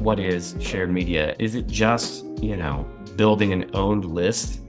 What is shared media? Is it just, building an owned list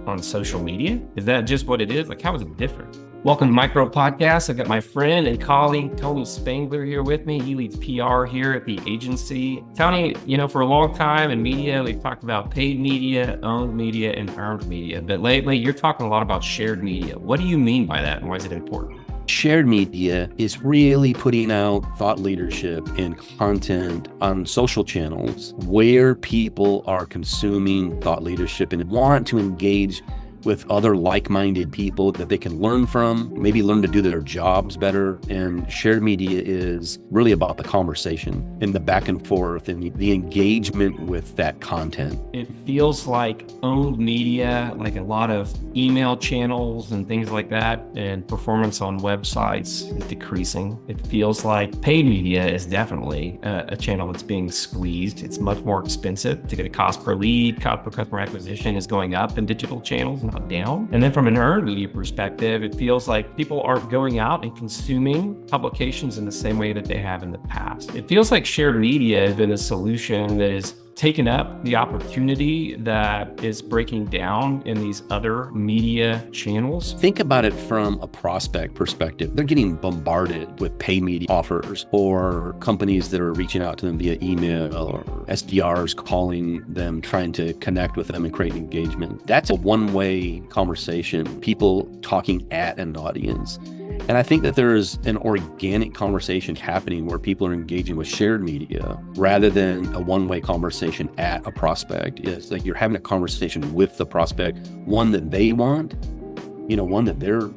on social media? Is that just what it is? Like, how is it different? Welcome to Micro Podcast. I've got my friend and colleague, Tony Spangler, here with me. He leads PR here at the agency. Tony, for a long time in media, we've talked about paid media, owned media, and earned media. But lately, you're talking a lot about shared media. What do you mean by that, and why is it important? Shared media is really putting out thought leadership and content on social channels where people are consuming thought leadership and want to engage with other like-minded people that they can learn from, maybe learn to do their jobs better. And shared media is really about the conversation and the back and forth and the engagement with that content. It feels like owned media, like a lot of email channels and things like that, and performance on websites is decreasing. It feels like paid media is definitely a channel that's being squeezed. It's much more expensive to get a cost per lead, cost per customer acquisition is going up in digital channels, not down. And then from an earned media perspective, it feels like people aren't going out and consuming publications in the same way that they have in the past. It feels like shared media has been a solution that is taken up the opportunity that is breaking down in these other media channels. Think about it from a prospect perspective. They're getting bombarded with paid media offers or companies that are reaching out to them via email or SDRs calling them, trying to connect with them and create engagement. That's a one-way conversation, people talking at an audience. And I think that there is an organic conversation happening where people are engaging with shared media rather than a one-way conversation at a prospect. It's like you're having a conversation with the prospect, one that they want, one that they're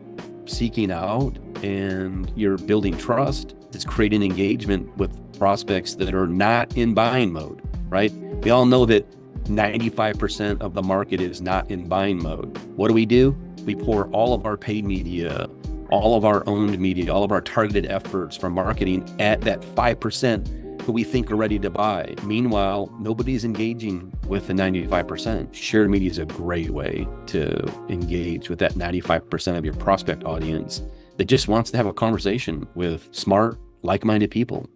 seeking out, and you're building trust. It's creating engagement with prospects that are not in buying mode, right? We all know that 95% of the market is not in buying mode. What do? We pour all of our paid media, all of our owned media, all of our targeted efforts for marketing at that 5% who we think are ready to buy. Meanwhile, nobody's engaging with the 95%. Shared media is a great way to engage with that 95% of your prospect audience that just wants to have a conversation with smart, like-minded people.